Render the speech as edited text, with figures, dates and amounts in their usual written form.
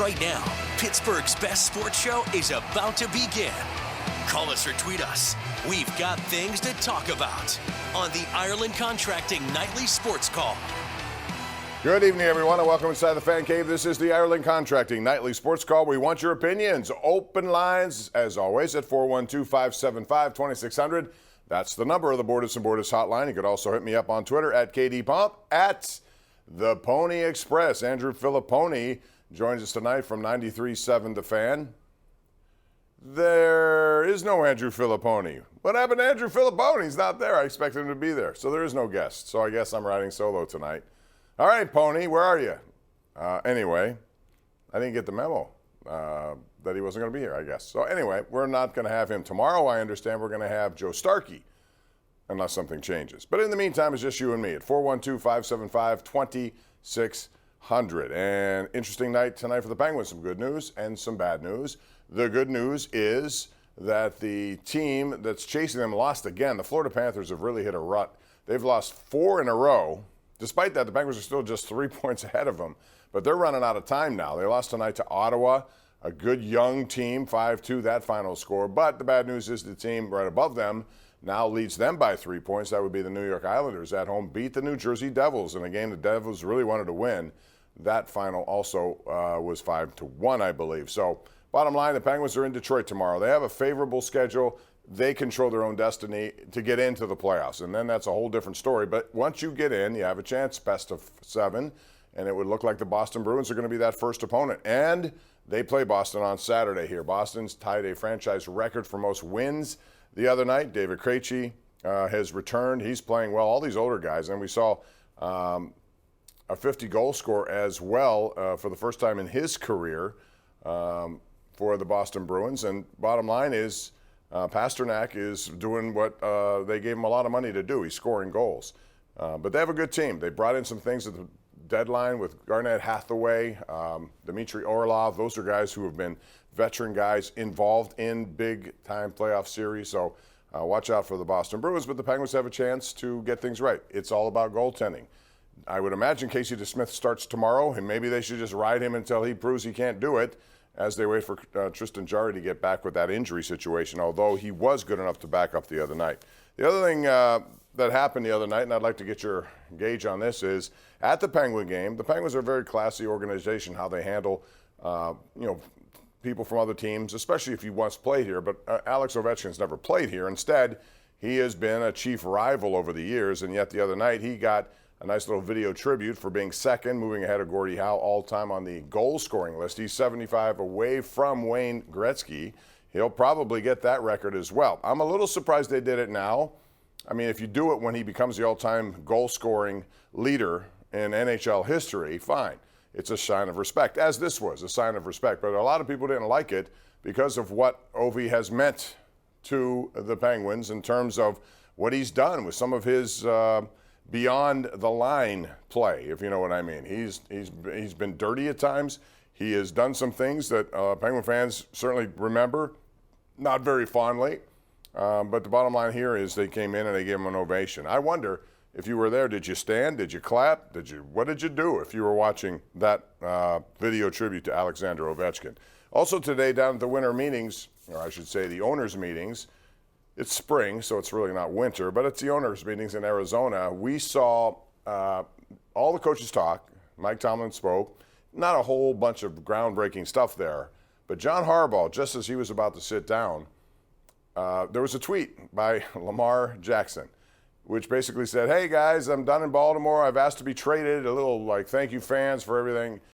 Right now, Pittsburgh's best sports show is about to begin. Call us or tweet us. We've got things to talk about on the Ireland Contracting Nightly Sports Call. Good evening, everyone, and welcome inside the Fan Cave. This is the Ireland Contracting Nightly Sports Call. We want your opinions. Open lines, as always, at 412-575-2600. That's the number of the Bordas and Bordas hotline. You could also hit me up on Twitter at KDPomp, at the Pony Express. Andrew Filipponi joins us tonight from 93.7 The Fan. There is no Andrew Filipponi. What happened to Andrew Filipponi? He's not there. I expected him to be there. So there is no guest. So I guess I'm riding solo tonight. All right, Pony, where are you? Anyway, I didn't get the memo that he wasn't going to be here, I guess. So anyway, we're not going to have him tomorrow. I understand we're going to have Joe Starkey, unless something changes. But in the meantime, it's just you and me at 412-575-2600. And interesting night tonight for the Penguins. Some good news and some bad news. The good news is that the team that's chasing them lost again. The Florida Panthers have really hit a rut. They've lost 4 in a row. Despite that, the Penguins are still just 3 points ahead of them. But they're running out of time now. They lost tonight to Ottawa, a good young team, 5-2, that final score. But the bad news is the team right above them now leads them by 3 points. That would be the New York Islanders at home, beat the New Jersey Devils in a game the Devils really wanted to win. That final also was 5-1, I believe. So bottom line, the Penguins are in Detroit tomorrow. They have a favorable schedule. They control their own destiny to get into the playoffs. And then that's a whole different story. But once you get in, you have a chance, best of 7. And it would look like the Boston Bruins are going to be that first opponent. And they play Boston on Saturday here. Boston's tied a franchise record for most wins the other night. David Krejci has returned. He's playing well. All these older guys. And we saw a 50-goal score as well for the first time in his career for the Boston Bruins. And bottom line is Pasternak is doing what they gave him a lot of money to do. He's scoring goals. But they have a good team. They brought in some things at the deadline with Garnett Hathaway, Dmitry Orlov. Those are guys who have been veteran guys involved in big-time playoff series. So watch out for the Boston Bruins. But the Penguins have a chance to get things right. It's all about goaltending. I would imagine Casey DeSmith starts tomorrow, and maybe they should just ride him until he proves he can't do it as they wait for Tristan Jarry to get back with that injury situation, although he was good enough to back up the other night. The other thing that happened the other night, and I'd like to get your gauge on this, is at the Penguin game, the Penguins are a very classy organization, how they handle people from other teams, especially if he once played here. But Alex Ovechkin's never played here. Instead, he has been a chief rival over the years, and yet the other night he got a nice little video tribute for being second, moving ahead of Gordie Howe all-time on the goal-scoring list. He's 75 away from Wayne Gretzky. He'll probably get that record as well. I'm a little surprised they did it now. I mean, if you do it when he becomes the all-time goal-scoring leader in NHL history, fine. It's a sign of respect, as this was, a sign of respect. But a lot of people didn't like it because of what Ovi has meant to the Penguins in terms of what he's done with some of his beyond the line play, if you know what I mean. He's been dirty at times. He has done some things that Penguin fans certainly remember, not very fondly. But the bottom line here is they came in and they gave him an ovation. I wonder if you were there, did you stand? Did you clap? What did you do if you were watching that video tribute to Alexander Ovechkin? Also today down at the winter meetings, or I should say the owners' meetings, it's spring, so it's really not winter, but it's the owners' meetings in Arizona. We saw all the coaches talk. Mike Tomlin spoke. Not a whole bunch of groundbreaking stuff there. But John Harbaugh, just as he was about to sit down, there was a tweet by Lamar Jackson, which basically said, hey, guys, I'm done in Baltimore. I've asked to be traded. A little like, thank you, fans, for everything.